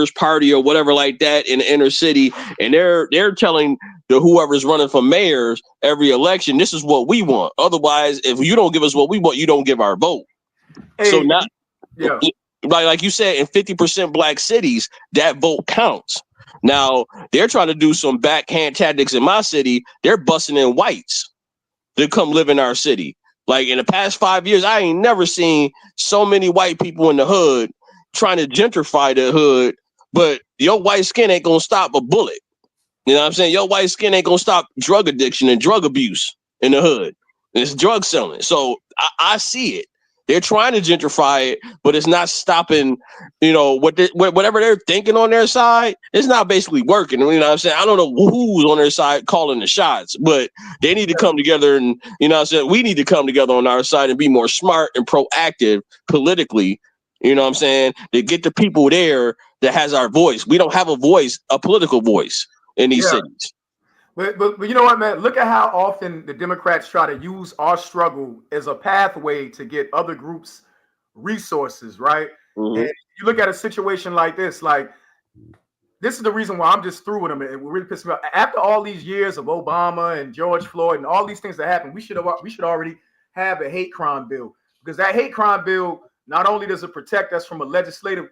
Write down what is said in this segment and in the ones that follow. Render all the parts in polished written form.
party or whatever like that in the inner city, and they're telling the whoever's running for mayors every election, this is what we want. Otherwise, if you don't give us what we want, you don't give our vote. Hey, so not yeah. like you said, in 50% black cities, that vote counts. Now they're trying to do some backhand tactics in my city. They're busting in whites to come live in our city. Like in the past 5 years, I ain't never seen so many white people in the hood trying to gentrify the hood. But your white skin ain't gonna stop a bullet. You know what I'm saying? Your white skin ain't gonna stop drug addiction and drug abuse in the hood. It's drug selling. So I see it. They're trying to gentrify it, but it's not stopping, whatever they're thinking on their side, it's not basically working. You know what I'm saying? I don't know who's on their side calling the shots, but they need to come together and, you know what I'm saying? We need to come together on our side and be more smart and proactive politically, you know what I'm saying? To get the people there that has our voice. We don't have a voice, a political voice in these cities. But you know what, man? Look at how often the Democrats try to use our struggle as a pathway to get other groups resources, right? Mm-hmm. And you look at a situation like this is the reason why I'm just through with them. It really pisses me off. After all these years of Obama and George Floyd and all these things that happened, we should already have a hate crime bill, because that hate crime bill, not only does it protect us from a legislative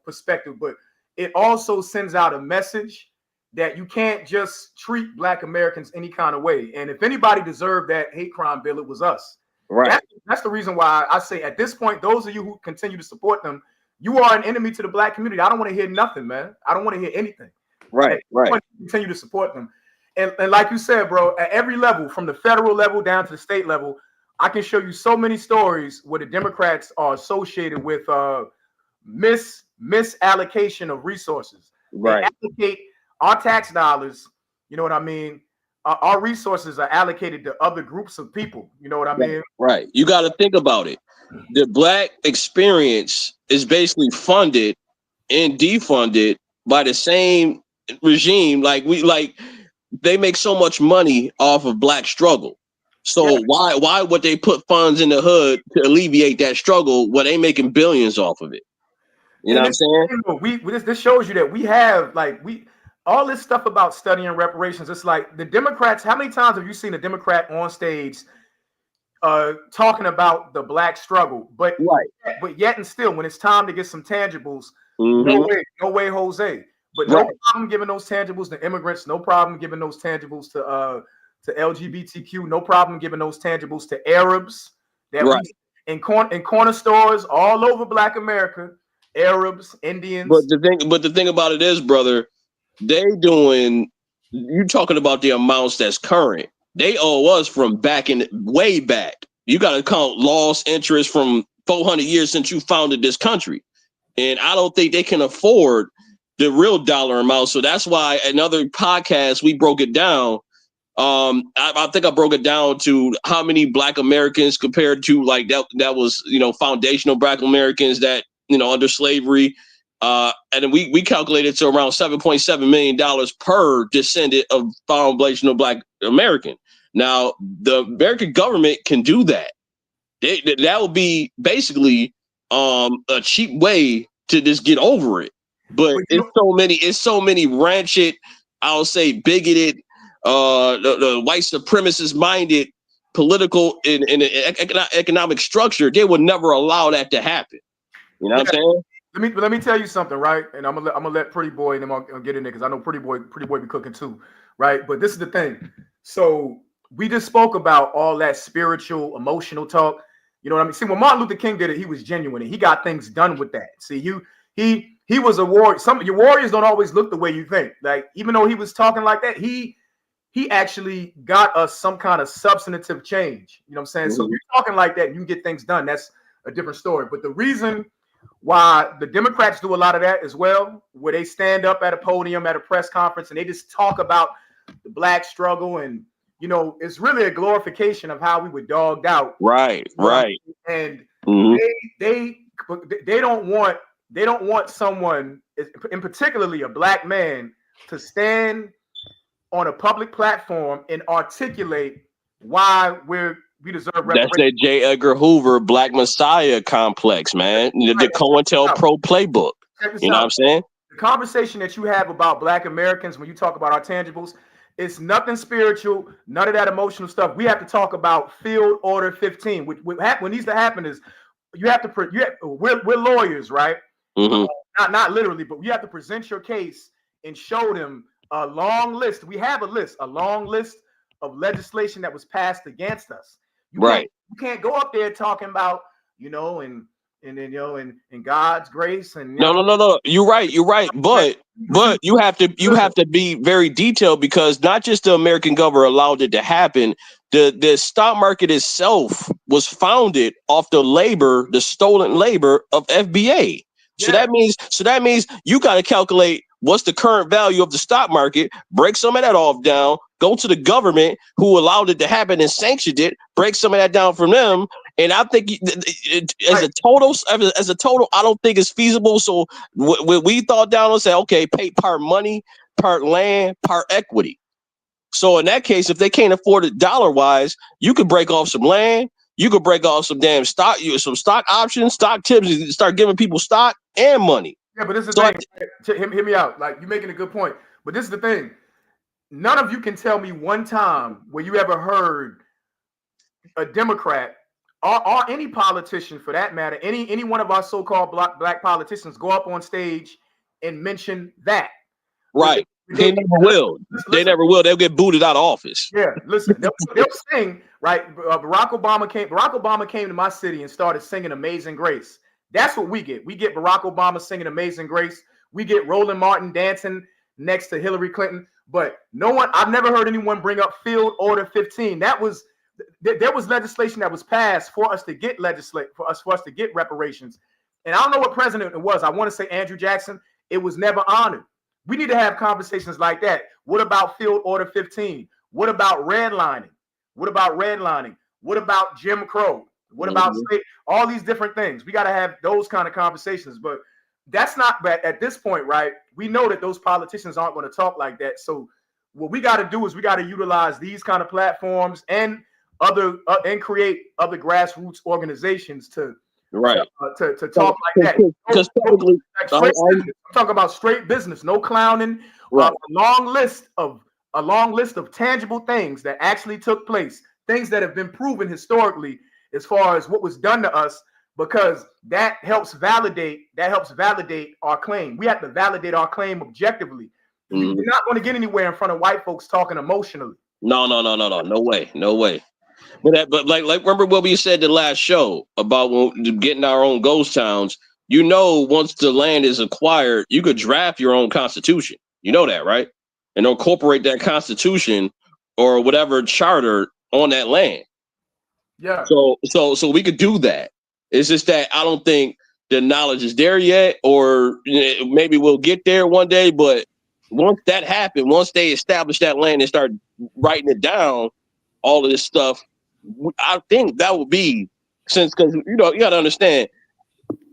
perspective, but it also sends out a message that you can't just treat Black Americans any kind of way. And if anybody deserved that hate crime bill, it was us. Right. That's the reason why I say at this point, those of you who continue to support them, you are an enemy to the Black community. I don't want to hear nothing, man. I don't want to hear anything. Right. Continue to support them. And like you said, bro, at every level, from the federal level down to the state level, I can show you so many stories where the Democrats are associated with misallocation of resources. Right. They allocate our tax dollars, you know what I mean? Our resources are allocated to other groups of people. You know what I mean? Right. You got to think about it. The Black experience is basically funded and defunded by the same regime. They make so much money off of Black struggle. So why would they put funds in the hood to alleviate that struggle when they making billions off of it? You know what I'm saying? This shows you that we have all this stuff about studying reparations. It's like the Democrats. How many times have you seen a Democrat on stage talking about the Black struggle? But yet and still, when it's time to get some tangibles, no way, Jose. But no problem giving those tangibles to immigrants. No problem giving those tangibles to LGBTQ. No problem giving those tangibles to Arabs. In corner stores all over Black America, Arabs, Indians. But the thing about it is, brother, you talking about the amounts that's current. They owe us from way back. You got to count lost interest from 400 years since you founded this country. And I don't think they can afford the real dollar amount. So that's why another podcast, we broke it down. I think I broke it down to how many Black Americans compared to that was, foundational Black Americans that, under slavery. And then we calculated to around $7.7 million per descendant of foundational Black American. Now, the American government can do that. That would be basically a cheap way to just get over it. But it's so many rancid, I'll say bigoted, the white supremacist minded political and economic structure. They would never allow that to happen. You know what I'm saying? Let me tell you something, right? And I'm gonna let Pretty Boy and I'm gonna get in there because I know Pretty Boy be cooking too, right? But this is the thing. So we just spoke about all that spiritual, emotional talk. You know what I mean? See, when Martin Luther King did it, he was genuine and he got things done with that. See, he was a warrior. Some of your warriors don't always look the way you think. Like, even though he was talking like that, he actually got us some kind of substantive change. You know what I'm saying? Mm-hmm. So if you're talking like that and you can get things done, that's a different story. But the reason why the Democrats do a lot of that as well, where they stand up at a podium at a press conference and they just talk about the Black struggle, and it's really a glorification of how we were dogged out. Right. And mm-hmm. they don't want someone, and particularly a Black man, to stand on a public platform and articulate why we deserve reparations. That's that J. Edgar Hoover Black Messiah complex, man. The COINTELPRO playbook. You know what I'm saying? The conversation that you have about Black Americans when you talk about our tangibles, it's nothing spiritual, none of that emotional stuff. We have to talk about Field Order 15. What needs to happen is you have to. We're lawyers, right? Mm-hmm. Not literally, but you have to present your case and show them a long list. We have a long list of legislation that was passed against us. You can't go up there talking about, and God's grace and no. You're right. But you have to be very detailed, because not just the American government allowed it to happen. The stock market itself was founded off the stolen labor of FBA. So that means you got to calculate what's the current value of the stock market, break some of that off down, go to the government who allowed it to happen and sanctioned it, break some of that down from them. And I think as a total, I don't think it's feasible. So we thought down and said, okay, pay part money, part land, part equity. So in that case, if they can't afford it dollar wise, you could break off some land. You could break off some damn stock, some stock options, stock tips, and start giving people stock and money. Yeah, but this is the thing. Hear me out. Like, you're making a good point. But this is the thing. None of you can tell me one time where you ever heard a Democrat or any politician, for that matter, any one of our so-called black politicians go up on stage and mention that. Right. They never will. They never will. They'll get booted out of office. Yeah, listen, they'll sing, right? Barack Obama came to my city and started singing Amazing Grace. That's what we get. We get Barack Obama singing Amazing Grace. We get Roland Martin dancing next to Hillary Clinton. But I've never heard anyone bring up Field Order 15. There was legislation that was passed for us to get for us to get reparations. And I don't know what president it was. I want to say Andrew Jackson. It was never honored. We need to have conversations like that. What about Field Order 15? What about redlining? What about Jim Crow? What about all these different things? We got to have those kind of conversations. But that's not at this point, right? We know that those politicians aren't going to talk like that. So what we got to do is we got to utilize these kind of platforms and create other grassroots organizations to talk like that. Because I'm talking about straight business, no clowning. Right. A long list of tangible things that actually took place, things that have been proven historically as far as what was done to us, because that helps validate our claim. We have to validate our claim objectively. We're not going to get anywhere in front of white folks talking emotionally. No way. But like remember what we said the last show about getting our own ghost towns. Once the land is acquired, you could draft your own constitution. You know that, right? And incorporate that constitution or whatever charter on that land. Yeah. So we could do that. It's just that I don't think the knowledge is there yet, or maybe we'll get there one day. But once that happens, once they establish that land and start writing it down, all of this stuff, I think that would be because you got to understand,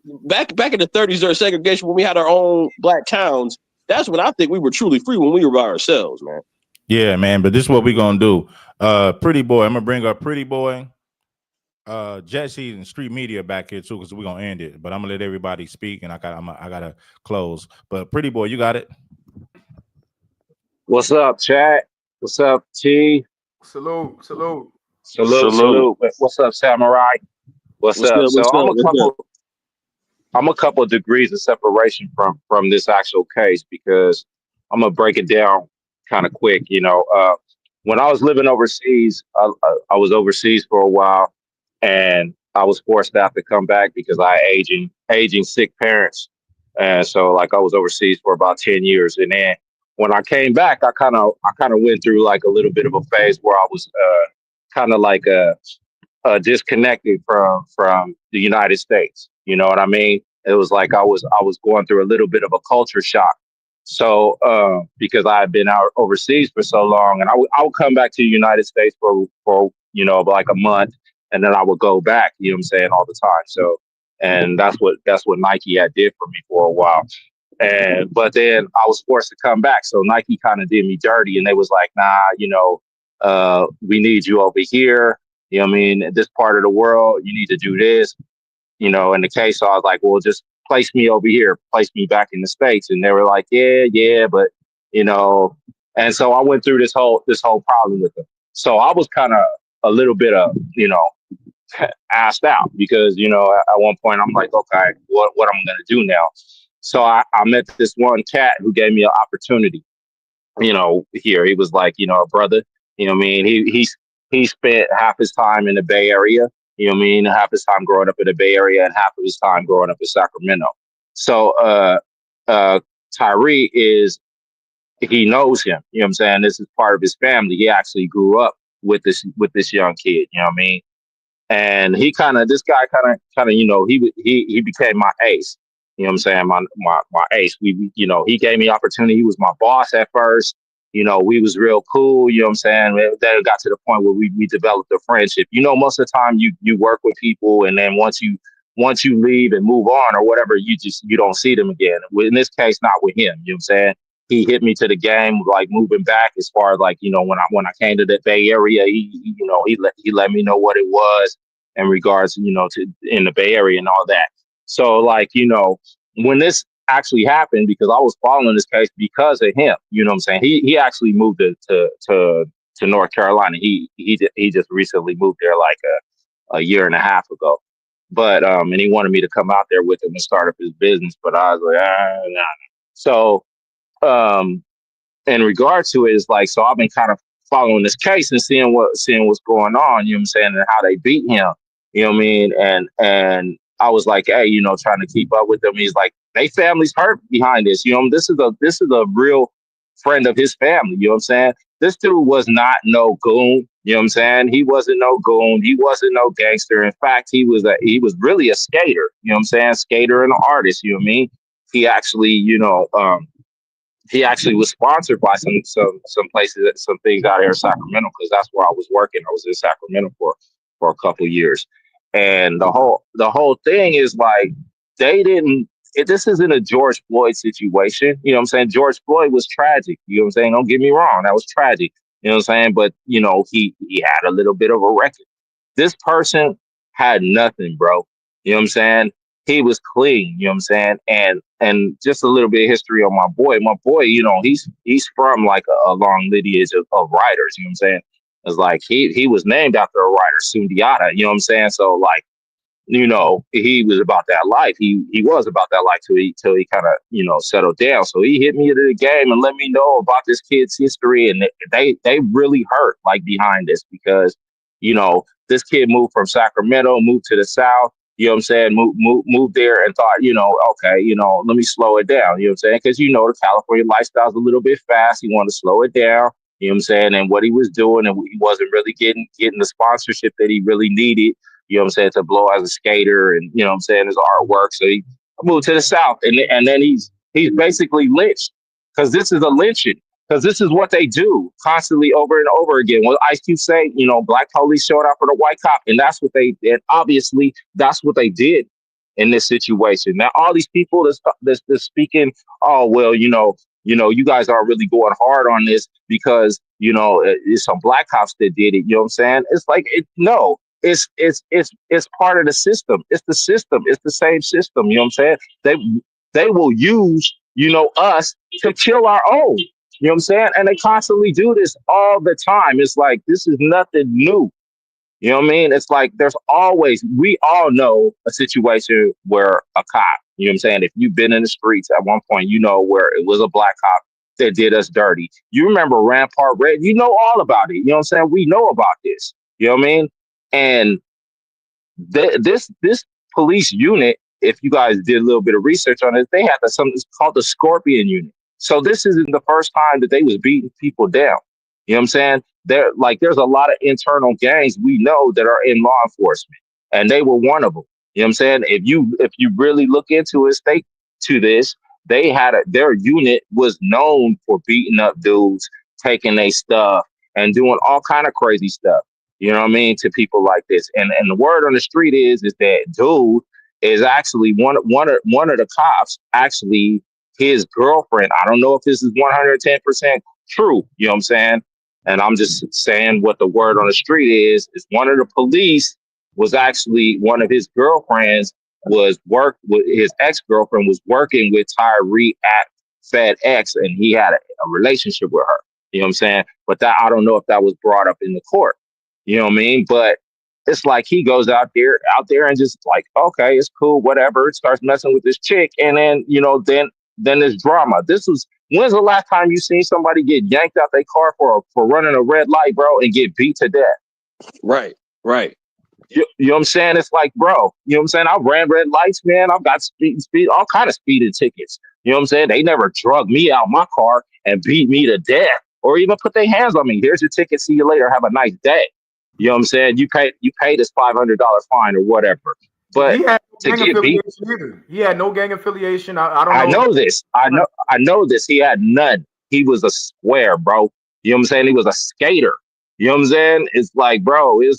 back in the 30s during segregation, when we had our own black towns, that's when I think we were truly free, when we were by ourselves, man. Yeah, man. But this is what we're gonna do. Pretty Boy, I'm gonna bring up Pretty Boy, Jesse, and Street Media back here too, because we're gonna end it. But I'm gonna let everybody speak, and I gotta close. But Pretty Boy, you got it. What's up, chat? What's up, T? Salute. What's up, Samurai? What's up? I'm a couple of degrees of separation from this actual case, because I'm gonna break it down kind of quick. When I was living overseas, I was overseas for a while, and I was forced to have to come back because I had aging sick parents, and so I was overseas for about 10 years, and then when I came back, I kind of went through like a little bit of a phase where I was kind of disconnected from the United States. You know what I mean? It was like I was going through a little bit of a culture shock. So because I had been out overseas for so long, and I would come back to the United States for like a month, and then I would go back. You know what I'm saying, all the time. So, and that's what Nike had did for me for a while. But then I was forced to come back. So Nike kind of did me dirty, and they was like, nah, we need you over here. You know what I mean? In this part of the world, you need to do this. In the case, so I was like, well, just place me over here, place me back in the States. And they were like, yeah, but you know, and so I went through this whole problem with them. So I was kind of a little bit of, asked out because, at one point I'm like, okay, what am I going to do now? So I met this one cat who gave me an opportunity, here. He was like, a brother, what I mean? He spent half his time in the Bay Area, what I mean? Half his time growing up in the Bay Area and half of his time growing up in Sacramento. So Tyre he knows him, you know what I'm saying? This is part of his family. He actually grew up with this young kid, you know what I mean? And this guy he became my ace. You know what I'm saying? My ace. He gave me opportunity. He was my boss at first. We was real cool. You know what I'm saying? Then it got to the point where we developed a friendship. Most of the time you work with people, and then once you leave and move on or whatever, you don't see them again. In this case, not with him. You know what I'm saying? He hit me to the game, like moving back as far as like, when I came to the Bay Area, he let me know what it was in regards, to in the Bay Area and all that. So like, when this actually happened, because I was following this case because of him, you know what I'm saying? He actually moved to North Carolina. He just recently moved there like a year and a half ago. But and he wanted me to come out there with him and start up his business. But I was like, nah. So in regard to it, it's like, so I've been kind of following this case and seeing what's going on, you know what I'm saying, and how they beat him, you know what I mean? And I was like, hey, trying to keep up with them. He's like, they family's hurt behind this. This is a real friend of his family, you know what I'm saying? This dude was not no goon, you know what I'm saying? He wasn't no goon, he wasn't no gangster. In fact, he was really a skater, you know what I'm saying? Skater and an artist, you know what I mean? He actually, he actually was sponsored by some places, some things out here in Sacramento, because that's where I was working. I was in Sacramento for a couple of years, and the whole thing is like this isn't a George Floyd situation. You know what I'm saying? George Floyd was tragic. You know what I'm saying? Don't get me wrong, that was tragic. You know what I'm saying? But he had a little bit of a record. This person had nothing, bro. You know what I'm saying? He was clean, you know what I'm saying? And just a little bit of history on my boy. My boy, he's from like a long lineage of writers, you know what I'm saying? It's like he was named after a writer, Sundiata, you know what I'm saying? So like, he was about that life. He was about that life till he kind of, settled down. So he hit me into the game and let me know about this kid's history. And they really hurt like behind this because, this kid moved from Sacramento, moved to the South. You know what I'm saying? Moved there and thought, okay, let me slow it down. You know what I'm saying? Because, the California lifestyle is a little bit fast. He wanted to slow it down. You know what I'm saying? And what he was doing, and he wasn't really getting the sponsorship that he really needed, you know what I'm saying, to blow as a skater and, you know what I'm saying, his artwork. So he moved to the South. And then he's basically lynched, because this is a lynching. Because this is what they do constantly over and over again. When Ice Cube say, black police showed up for the white cop, and that's what they did. Obviously, that's what they did in this situation. Now, all these people that's speaking, oh well, you guys aren't really going hard on this because it's some black cops that did it. You know what I'm saying? It's like no. It's part of the system. It's the system. It's the same system. You know what I'm saying? They will use us to kill our own. You know what I'm saying? And they constantly do this all the time. It's like, this is nothing new. You know what I mean? It's like, we all know a situation where a cop, you know what I'm saying? If you've been in the streets at one point, where it was a black cop that did us dirty. You remember Rampart Red? You know all about it. You know what I'm saying? We know about this. You know what I mean? And this police unit, if you guys did a little bit of research on it, they had something called the Scorpion Unit. So this isn't the first time that they was beating people down. You know what I'm saying? There's a lot of internal gangs we know that are in law enforcement, and they were one of them. You know what I'm saying? If you really look into it, their unit was known for beating up dudes, taking their stuff, and doing all kind of crazy stuff. You know what I mean? To people like this, and the word on the street is that dude is actually one of the cops actually. His girlfriend. I don't know if this is 110% true. You know what I'm saying? And I'm just saying what the word on the street is one of the police was actually one of his girlfriends his ex-girlfriend was working with Tyree at FedEx, and he had a relationship with her. You know what I'm saying? But that, I don't know if that was brought up in the court. You know what I mean? But it's like he goes out there and just like, okay, it's cool, whatever. Starts messing with this chick, and then then there's drama. When's the last time you seen somebody get yanked out their car for running a red light, bro, and get beat to death? Right. You know what I'm saying? It's like, bro, you know what I'm saying? I ran red lights, man. I've got speed, all kind of speeding tickets. You know what I'm saying? They never drug me out my car and beat me to death or even put their hands on me. Here's your ticket. See you later. Have a nice day. You know what I'm saying? You pay this $500 fine or whatever. But he had to no gang get beat, affiliation either. He had no gang affiliation. I don't know. I know this. I know this. He had none. He was a square, bro. You know what I'm saying? He was a skater. You know what I'm saying? It's like, bro, you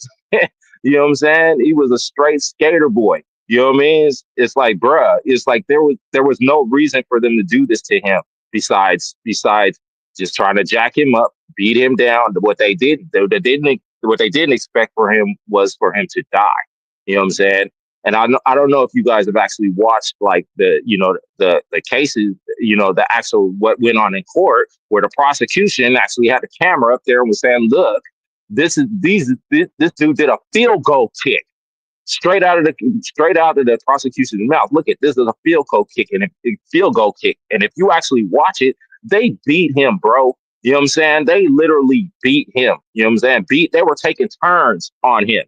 know what I'm saying? He was a straight skater boy. You know what I mean? It's like, bruh, it's like there was no reason for them to do this to him besides just trying to jack him up, beat him down. What they didn't expect for him was for him to die. You know what I'm saying? And I don't know if you guys have actually watched like the cases, the actual what went on in court, where the prosecution actually had a camera up there and was saying, look, this dude did a field goal kick straight out of the prosecution's mouth. Look, this is a field goal kick, and if you actually watch it, they beat him, bro. You know what I'm saying? They literally beat him. You know what I'm saying? They were taking turns on him.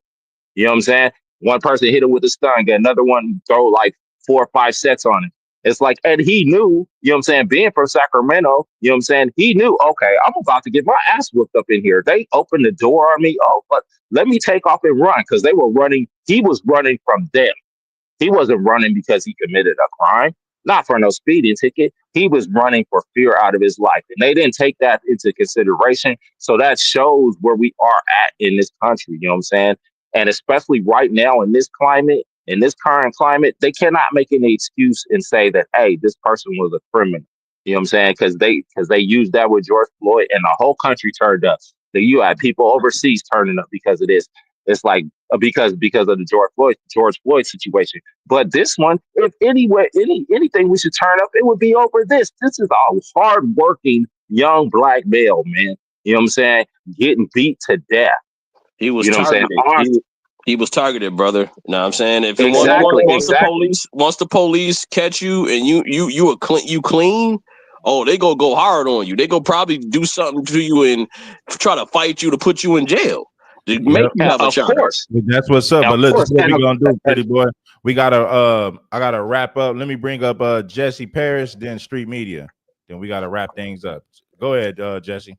You know what I'm saying? One person hit him with a stun, got another one throw like 4 or 5 sets on him. It's like, and he knew, you know what I'm saying, being from Sacramento, you know what I'm saying, he knew, okay, I'm about to get my ass whooped up in here. They opened the door on me. Oh, but let me take off and run, because they were running. He was running from them. He wasn't running because he committed a crime, not for no speeding ticket. He was running for fear out of his life. And they didn't take that into consideration. So that shows where we are at in this country. You know what I'm saying? And especially right now in this climate, in this current climate, they cannot make any excuse and say that, hey, this person was a criminal. You know what I'm saying? Because they used that with George Floyd, and the whole country turned up. You had people overseas turning up because of this. It's like because of the George Floyd situation. But this one, if anything we should turn up, it would be over this. This is a hardworking young black male, man. You know what I'm saying? Getting beat to death. He was targeted. He was targeted, brother. You know what I'm saying? If once the police catch you and you clean, oh, they gonna go hard on you. They gonna probably do something to you and try to fight you to put you in jail. To make you have a charge. Of course. That's what's up. But look, this is what we're gonna do, pretty boy. We gotta I gotta wrap up. Let me bring up Jesse PARRIS, then Street Media. Then we gotta wrap things up. Go ahead, Jesse.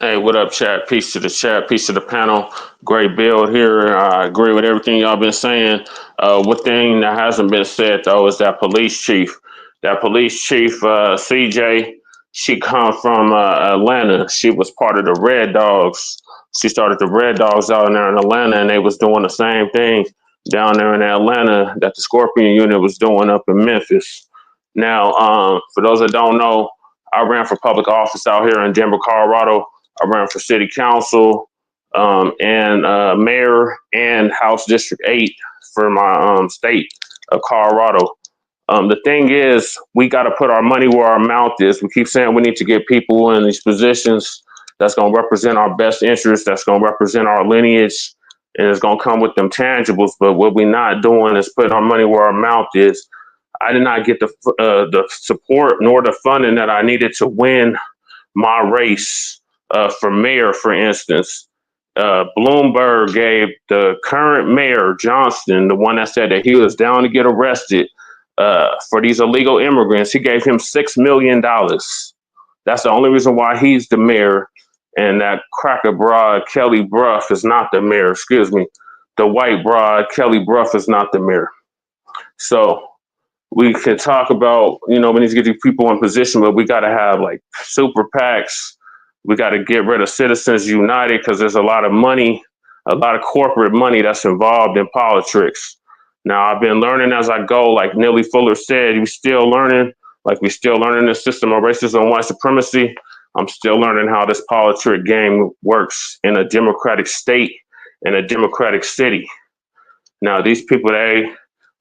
Hey, what up, chat? Peace to the chat, peace to the panel. Great build here. I agree with everything y'all been saying. One thing that hasn't been said, though, is that police chief. That police chief, CJ, she come from Atlanta. She was part of the Red Dogs. She started the Red Dogs out there in Atlanta, and they was doing the same thing down there in Atlanta that the Scorpion unit was doing up in Memphis. Now, for those that don't know, I ran for public office out here in Denver, Colorado. I ran for city council and mayor and House District 8 for my state of Colorado. The thing is, we got to put our money where our mouth is. We keep saying we need to get people in these positions that's going to represent our best interests, that's going to represent our lineage, and it's going to come with them tangibles. But what we're not doing is putting our money where our mouth is. I did not get the support nor the funding that I needed to win my race. For mayor, for instance, Bloomberg gave the current mayor, Johnston, the one that said that he was down to get arrested for these illegal immigrants, he gave him $6 million. That's the only reason why he's the mayor. And that cracker broad, Kelly Brough, is not the mayor. Excuse me. The white broad, Kelly Brough, is not the mayor. So we can talk about, we need to get these people in position, but we got to have like super PACs. We got to get rid of Citizens United because there's a lot of money, a lot of corporate money that's involved in politics. Now, I've been learning as I go, like Nellie Fuller said, we're still learning, like we're still learning the system of racism and white supremacy. I'm still learning how this politic game works in a democratic state, in a democratic city. Now, these people,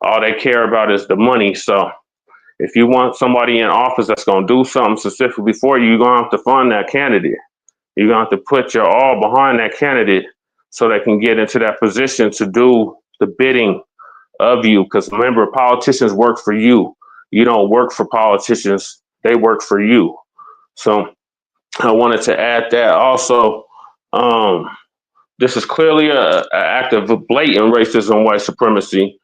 All they care about is the money. So if you want somebody in office that's going to do something specifically for you, you're going to have to fund that candidate. You're going to have to put your all behind that candidate so they can get into that position to do the bidding of you. Because remember, politicians work for you. You don't work for politicians. They work for you. So I wanted to add that also. This is clearly an act of blatant racism, white supremacy.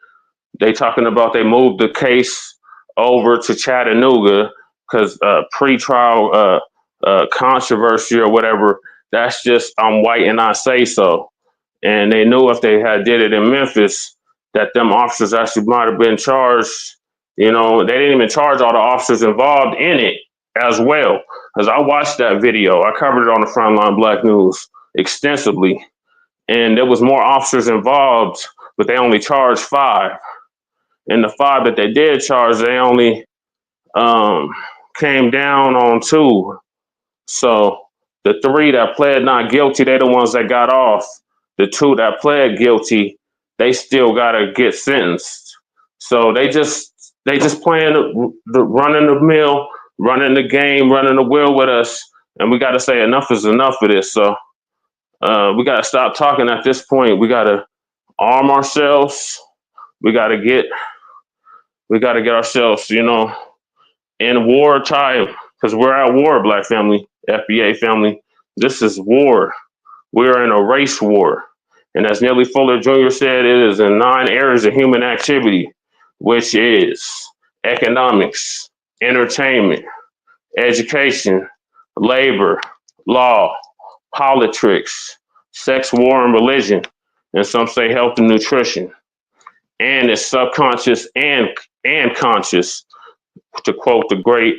They talking about they moved the case over to Chattanooga because pre-trial controversy or whatever. That's just I'm white and I say so. And they knew if they had did it in Memphis, that them officers actually might have been charged. You know, they didn't even charge all the officers involved in it as well. Because I watched that video, I covered it on the Frontline Black News extensively, and there was more officers involved, but they only charged 5. And the 5 that they did charge, they only came down on 2. So the 3 that pled not guilty, they're the ones that got off. The 2 that pled guilty, they still gotta get sentenced. So they just playing the running the mill, running the game, running the wheel with us. And we gotta say enough is enough of this. So we gotta stop talking at this point. We gotta arm ourselves. We gotta get ourselves, you know, in war time, because we're at war, Black family, FBA family. This is war. We're in a race war. And as Nellie Fuller Jr. said, it is in 9 areas of human activity, which is economics, entertainment, education, labor, law, politics, sex, war, and religion, and some say health and nutrition. And it's subconscious and conscious, to quote the great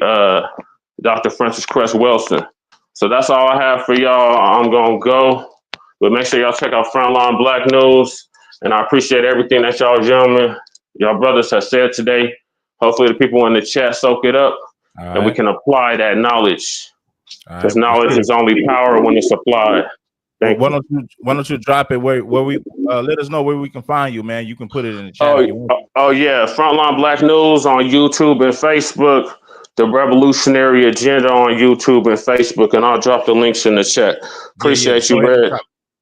Dr. Francis Cress Wilson. So that's all I have for y'all. I'm going to go. But make sure y'all check out Frontline Black News. And I appreciate everything that y'all gentlemen, y'all brothers have said today. Hopefully the people in the chat soak it up and we can apply that knowledge. Because knowledge is only power when it's applied. Why don't you drop it where we let us know where we can find you, man. You can put it in the chat. Oh yeah, Frontline Black News on YouTube and Facebook. The Revolutionary Agenda on YouTube and Facebook, and I'll drop the links in the chat. Appreciate you, Red.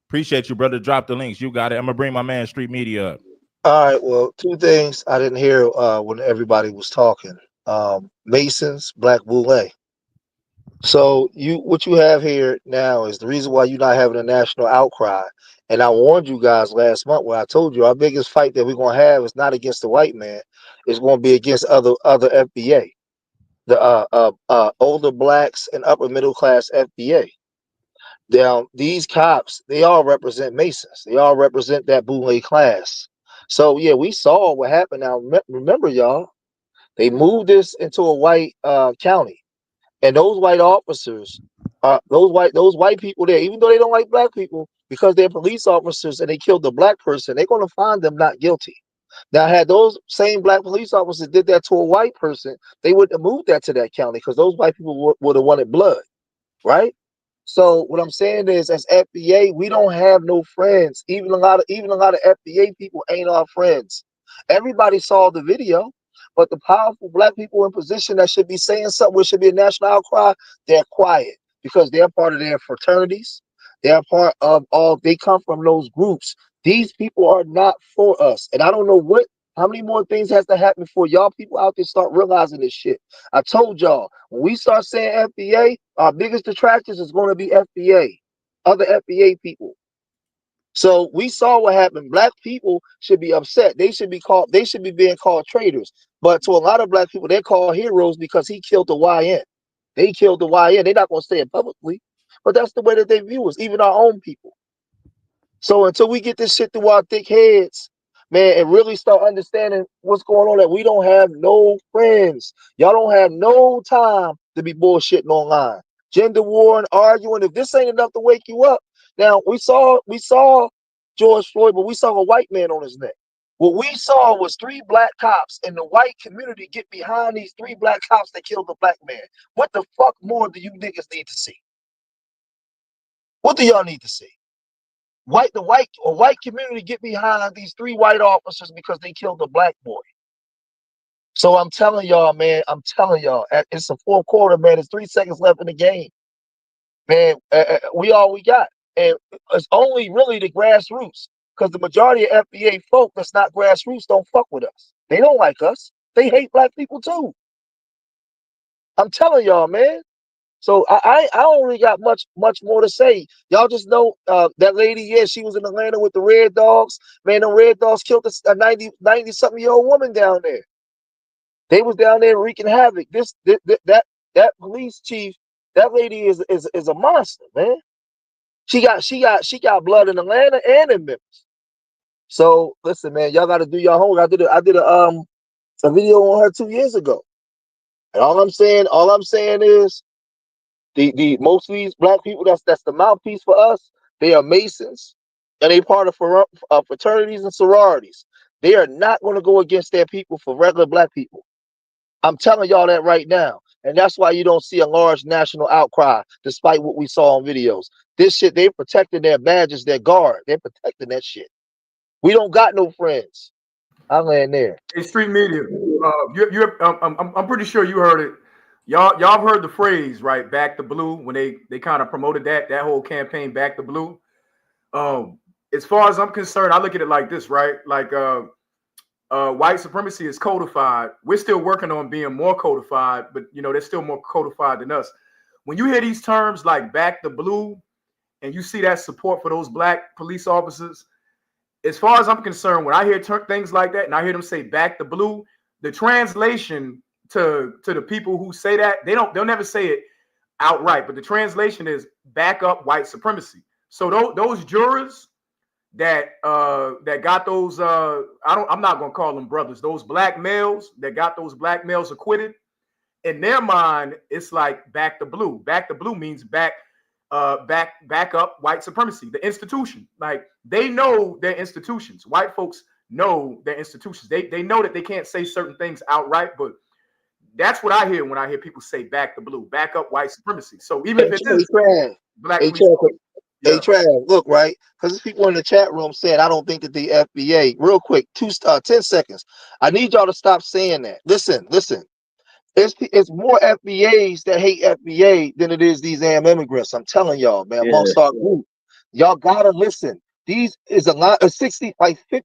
Appreciate you, brother. Drop the links. You got it. I'm gonna bring my man Street Media up. All right. Well, 2 things I didn't hear when everybody was talking. Masons, Black Boule. So what you have here now is the reason why you're not having a national outcry. And I warned you guys last month when I told you our biggest fight that we're gonna have is not against the white man, it's gonna be against other FBA, the older blacks and upper middle class FBA. Now these cops, they all represent Masons. They all represent that Boule class. So yeah, we saw what happened. Now remember, y'all, they moved this into a white county. And those white officers, those white people there, even though they don't like black people, because they're police officers and they killed a black person, they're going to find them not guilty. Now, had those same black police officers did that to a white person, they wouldn't have moved that to that county because those white people would have wanted blood, right? So what I'm saying is, as FBA, we don't have no friends. Even a lot of FBA people ain't our friends. Everybody saw the video. But the powerful black people in position that should be saying something, which should be a national outcry, they're quiet because they're part of their fraternities. They're part of they come from those groups. These people are not for us. And I don't know how many more things has to happen before y'all people out there start realizing this shit. I told y'all, when we start saying FBA, our biggest detractors is going to be FBA, other FBA people. So we saw what happened. Black people should be upset. They should be being called traitors. But to a lot of black people, they're called heroes because he killed the YN. They killed the YN. They're not going to say it publicly, but that's the way that they view us, even our own people. So until we get this shit through our thick heads, man, and really start understanding what's going on, that we don't have no friends. Y'all don't have no time to be bullshitting online. Gender war and arguing. If this ain't enough to wake you up, now we saw George Floyd, but we saw a white man on his neck. What we saw was 3 black cops in the white community get behind these 3 black cops that killed the black man. What the fuck more do you niggas need to see? What do y'all need to see? The white community get behind these 3 white officers because they killed a black boy. So I'm telling y'all, man, it's the 4th quarter, man. There's 3 seconds left in the game, man. We all we got, and it's only really the grassroots, because the majority of FBA folk that's not grassroots don't fuck with us. They don't like us. They hate black people too. I'm telling y'all, man. So I don't really got much more to say. Y'all just know that lady, yeah, she was in Atlanta with the Red Dogs. Man, the Red Dogs killed a 90-something-year-old woman down there. They was down there wreaking havoc. That police chief, that lady is a monster, man. She got blood in Atlanta and in Memphis. So listen, man, y'all got to do your homework. I did a video on her 2 years ago, and all I'm saying is, the most of these black people that's the mouthpiece for us, they are Masons, and they part of fraternities and sororities. They are not going to go against their people for regular black people. I'm telling y'all that right now, and that's why you don't see a large national outcry, despite what we saw on videos. This shit, they're protecting their badges, their guard. They're protecting that shit. We don't got no friends. I land there. Hey, street media. I'm pretty sure you heard it. Y'all heard the phrase, right? Back the blue, when they kind of promoted that whole campaign, back the blue. As far as I'm concerned, I look at it like this, right? Like white supremacy is codified. We're still working on being more codified, but they're still more codified than us. When you hear these terms like back the blue, and you see that support for those black police officers, as far as I'm concerned, when I hear things like that and I hear them say back the blue, the translation to the people who say that, they'll never say it outright, but the translation is back up white supremacy. So those jurors that got those I'm not gonna call them brothers, those black males that got those black males acquitted, in their mind it's like back the blue. Back the blue means back up white supremacy, the institution. Like, they know their institutions. White folks know their institutions. They know that they can't say certain things outright, but that's what I hear when I hear people say back the blue, back up white supremacy. So even if it is black police, hey, Trav, look, right? Because there's people in the chat room saying, I don't think that the FBA, real quick, 10 seconds. I need y'all to stop saying that. Listen. It's more FBAs that hate FBA than it is these damn immigrants. I'm telling y'all, man, amongst our group. Y'all gotta listen. These is a lot of 50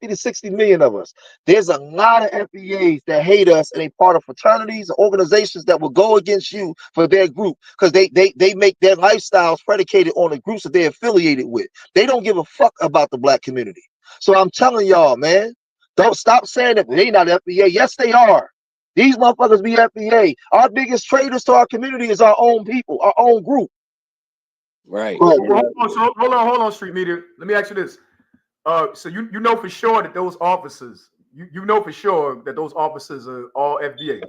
to 60 million of us. There's a lot of FBAs that hate us, and they part of fraternities and organizations that will go against you for their group, because they make their lifestyles predicated on the groups that they're affiliated with. They don't give a fuck about the black community. So I'm telling y'all, man, don't stop saying that they not FBA. Yes, they are. These motherfuckers be FBA. Our biggest traitors to our community is our own people, our own group. Right. Well, hold on, street media. Let me ask you this. So you know for sure that those officers, you know for sure that those officers are all FBA.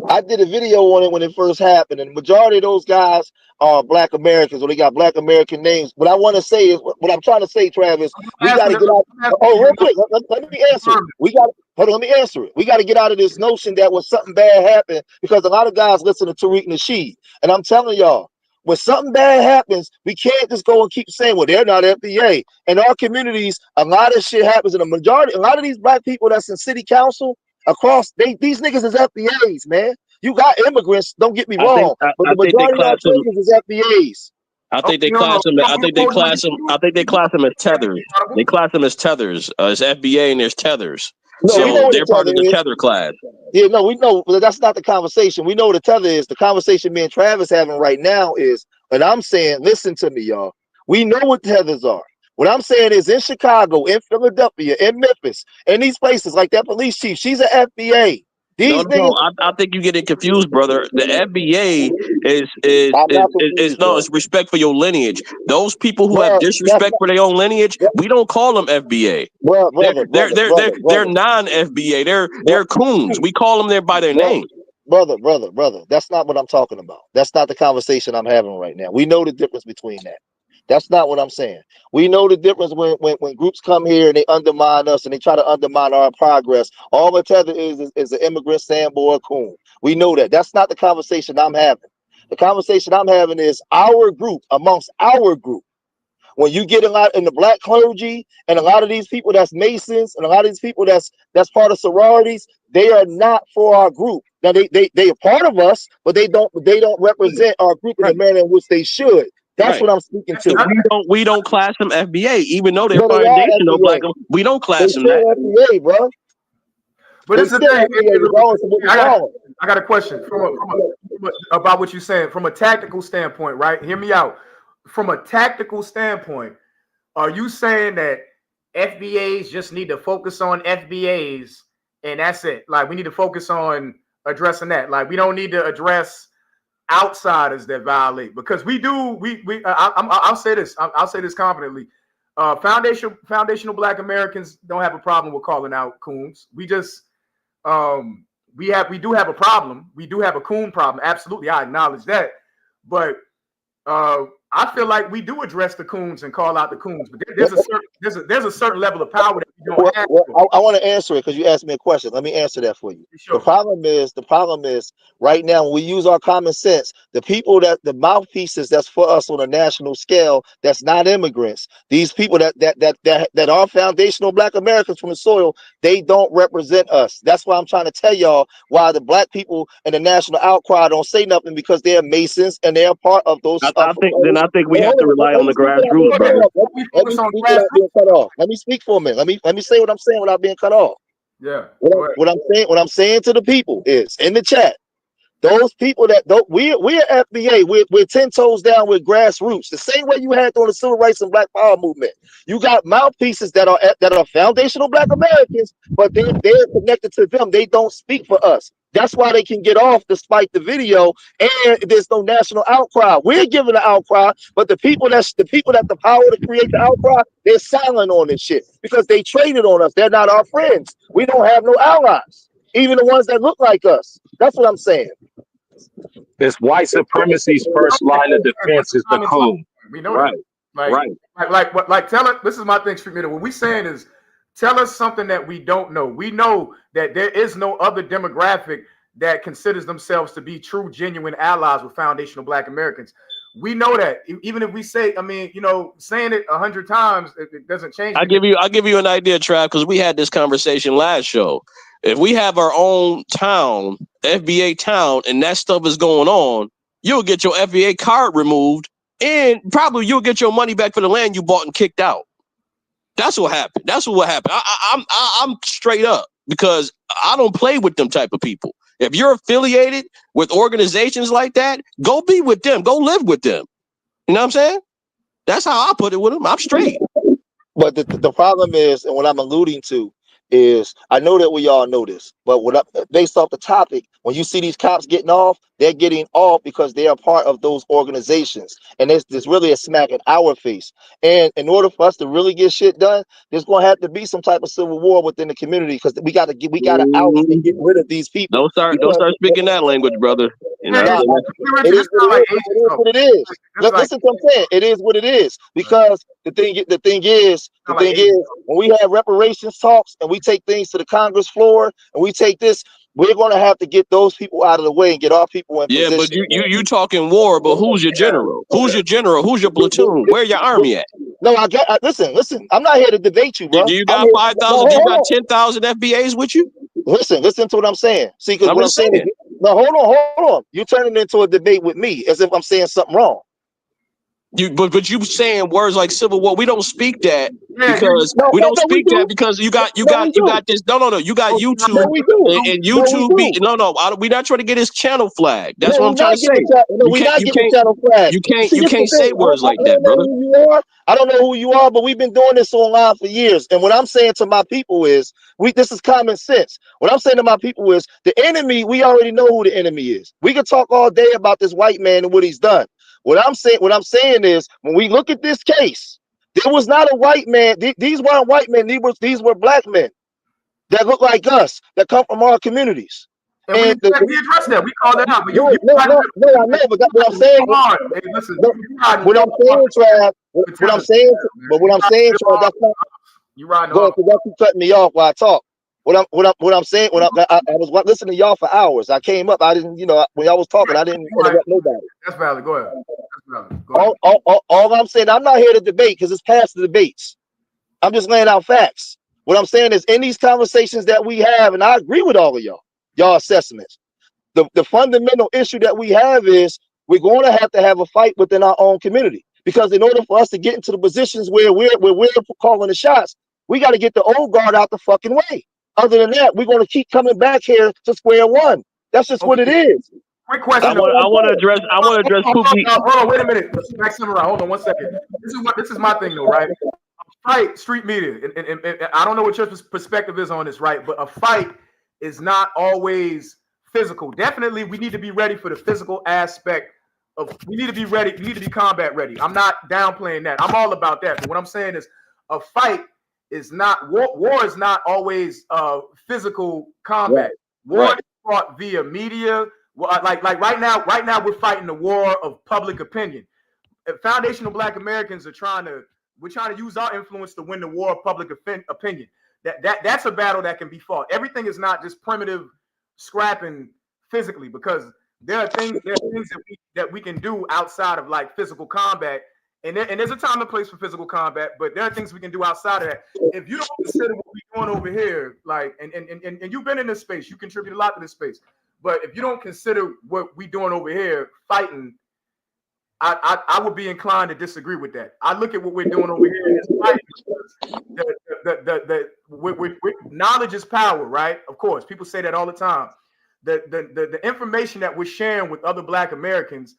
I did a video on it when it first happened, and the majority of those guys are black Americans, or they got black American names. What I want to say is, what I'm trying to say, Travis, we got to get out. Oh, real quick, let me answer it. Let me answer it. We got to get out of this notion that when something bad happened, because a lot of guys listen to Tariq Nasheed, and I'm telling y'all, when something bad happens, we can't just go and keep saying, well, they're not FBA. In our communities, a lot of shit happens, and a lot of these black people that's in city council across, these niggas is FBAs, man. You got immigrants, don't get me wrong, but the majority of our niggas is FBAs. I think they class them. I think they class them as tethers. They class them as tethers. It's FBA and there's tethers. No, so they're part of the tether class. Yeah, no, we know, but that's not the conversation. We know what the tether is. The conversation me and Travis having right now is, and I'm saying, listen to me, y'all. We know what tethers are. What I'm saying is, in Chicago, in Philadelphia, in Memphis, in these places like that police chief, she's an FBA. No, I think you're getting confused, brother. The FBA is respect for your lineage. Those people who have disrespect for their own lineage, we don't call them FBA. They're non-FBA. They're coons. We call them there by their name. Brother. That's not what I'm talking about. That's not the conversation I'm having right now. We know the difference between that. That's not what I'm saying. We know the difference when groups come here and they undermine us and they try to undermine our progress. All the tether is an immigrant, Sambo, or coon. We know that. That's not the conversation I'm having. The conversation I'm having is our group, amongst our group. When you get a lot in the black clergy and a lot of these people that's Masons and a lot of these people that's part of sororities, they are not for our group. Now they are part of us, but they don't represent our group in the manner in which they should. That's what I'm speaking to. So we don't class them FBA, even though they're But they are foundational FBA. black. We don't class them They that. still FBA, bro. But They it's the still thing. FBA regardless of what we call them. I got a question about what you're saying from a tactical standpoint, right? Hear me out. From a tactical standpoint, are you saying that FBAs just need to focus on FBAs and that's it? Like we need to focus on addressing that. Like we don't need to address outsiders that violate, because we do. I'll say this. I'll say this confidently. Foundational Black Americans don't have a problem with calling out coons. We just we do have a problem. We do have a coon problem. Absolutely, I acknowledge that. But I feel like we do address the coons and call out the coons. But there's a certain level of power that we don't have. I want to answer it because you asked me a question. Let me answer that for you. Sure. The problem is right now when we use our common sense, the mouthpieces that's for us on a national scale, that's not immigrants. These people that are foundational Black Americans from the soil, they don't represent us. That's why I'm trying to tell y'all why the Black people in the national outcry don't say nothing, because they're Masons and they're part of those. I think we have to rely on the grassroots, brother. Let me speak for a minute. Let me say what I'm saying without being cut off. Yeah. What I'm saying to the people is in the chat. Those people we're FBA, we're 10 toes down with grassroots. The same way you had on the civil rights and Black Power movement. You got mouthpieces that are foundational Black Americans, but they're connected to them. They don't speak for us. That's why they can get off despite the video, and there's no national outcry. We're giving the outcry, but the people that the power to create the outcry, they're silent on this shit because they traded on us. They're not our friends. We don't have no allies, even the ones that look like us. That's what I'm saying. This white supremacy's first line of defense is the coon. We know that. Like tell us. This is my thing, Street Media. What we saying is, tell us something that we don't know. We know that there is no other demographic that considers themselves to be true, genuine allies with foundational Black Americans. We know that. Even if we say, saying it 100 times, it doesn't change. I'll give you an idea, Trav, because we had this conversation last show. If we have our own town, FBA town, and that stuff is going on, you'll get your FBA card removed, and probably you'll get your money back for the land you bought and kicked out. That's what happened. I'm straight up, because I don't play with them type of people. If you're affiliated with organizations like that, go be with them. Go live with them. You know what I'm saying? That's how I put it with them. I'm straight. But the problem is, and what I'm alluding to is, I know that we all know this, but based off the topic, when you see these cops getting off, they're getting off because they are part of those organizations. And there's really a smack in our face. And in order for us to really get shit done, there's going to have to be some type of civil war within the community, because we got to out and get rid of these people. Don't start speaking that language, brother. You know, it is what it is. Listen to what I'm saying. It is what it is. Because the thing is, when we have reparations talks and we take things to the Congress floor and we take this, we're going to have to get those people out of the way and get our people in position. But you talking war, but who's your general? Who's your general? Who's your platoon? Where your army at? No, listen. I'm not here to debate you, bro. Do you got 5,000? You got 10,000 FBAs with you? Listen to what I'm saying. See, because what I'm saying. No, hold on. You're turning into a debate with me as if I'm saying something wrong. But you saying words like civil war. We don't speak that because you got this. No. You got YouTube and YouTube. We're not trying to get his channel flag. That's what I'm trying to say. We're not getting channel flag. You can't say words like that, brother. I don't know who you are, but we've been doing this online for years. And what I'm saying to my people is, this is common sense. What I'm saying to my people is, the enemy, we already know who the enemy is. We can talk all day about this white man and what he's done. What I'm saying is, when we look at this case, there was not a white man. These weren't white men. These were Black men that look like us, that come from our communities. And we addressed that. We called that out. But I know. But that's what I'm saying. Trav, that's not. You riding off. Because you cutting me off while I talk. What I'm saying, I was listening to y'all for hours. I came up, I didn't, when y'all was talking, I didn't interrupt nobody. That's valid. Go ahead. All I'm saying, I'm not here to debate because it's past the debates. I'm just laying out facts. What I'm saying is in these conversations that we have, and I agree with all of y'all assessments. The fundamental issue that we have is we're going to have a fight within our own community, because in order for us to get into the positions where we're calling the shots, we got to get the old guard out the fucking way. Other than that, we're going to keep coming back here to square one. That's just what it is. Quick question. I want to address Pookie. Hold on, wait a minute. Hold on 1 second. This is my thing though, right? Fight, street media, and I don't know what your perspective is on this, right? But a fight is not always physical. Definitely, we need to be ready for the physical aspect of. We need to be ready. We need to be combat ready. I'm not downplaying that. I'm all about that. But what I'm saying is, a fight is not war. War is not always physical combat. War is fought via media. Like right now we're fighting the war of public opinion. Foundational Black Americans are trying to use our influence to win the war of public opinion. That's a battle that can be fought. Everything is not just primitive scrapping physically, because there are things that we can do outside of like physical combat. And there's a time and place for physical combat, but there are things we can do outside of that. If you don't consider what we're doing over here, like, and you've been in this space, you contribute a lot to this space. But if you don't consider what we're doing over here, fighting, I would be inclined to disagree with that. I look at what we're doing over here as fighting. Knowledge is power, right? Of course, people say that all the time. The information that we're sharing with other Black Americans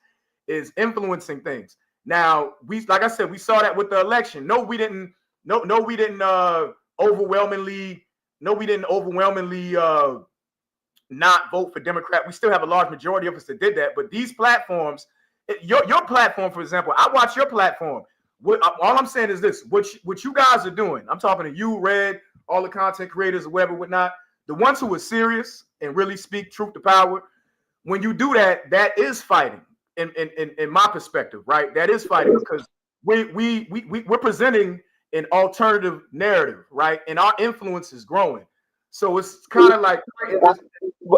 is influencing things. Now, like I said, we saw that with the election. No, we didn't overwhelmingly not vote for Democrat. We still have a large majority of us that did that. But these platforms, your platform, for example, I watch your platform. All I'm saying is this: what you guys are doing. I'm talking to you, Red, all the content creators, or whatever, whatnot. The ones who are serious and really speak truth to power. When you do that, that is fighting. In my perspective, right? That is fighting, because we're presenting an alternative narrative, right? And our influence is growing. So it's kind of like.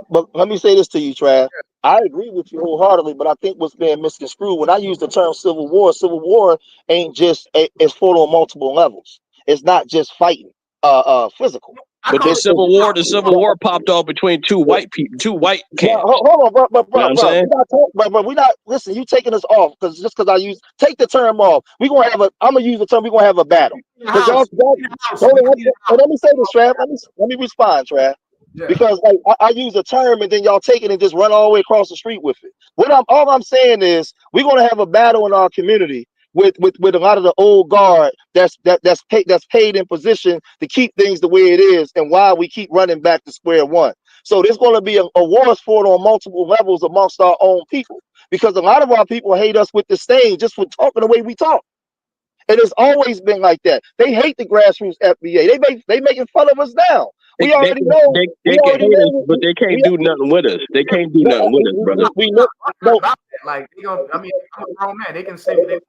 But let me say this to you, Trav. I agree with you wholeheartedly, but I think what's being misconstrued when I use the term civil war ain't just it's fought on multiple levels. It's not just fighting, physical. But the Civil War popped off between two white camps. Hold on, bro. We not listen. You taking us off because take the term off. I'm gonna use the term. We're gonna have a battle. Because let me say this, Trav. Let me respond, Trav. Yeah. Because I use a term and then y'all take it and just run all the way across the street with it. All I'm saying is we're gonna have a battle in our community with a lot of the old guard that's paid in position to keep things the way it is, and why we keep running back to square one. So there's going to be a war fought on multiple levels amongst our own people, because a lot of our people hate us with disdain just for talking the way we talk. And it's always been like that. They hate the grassroots FBA. They making fun of us now. We already know. They can hate us, but they can't do nothing with us. They can't do nothing with us, brother. We know. Like, I'm a grown man. They can say they.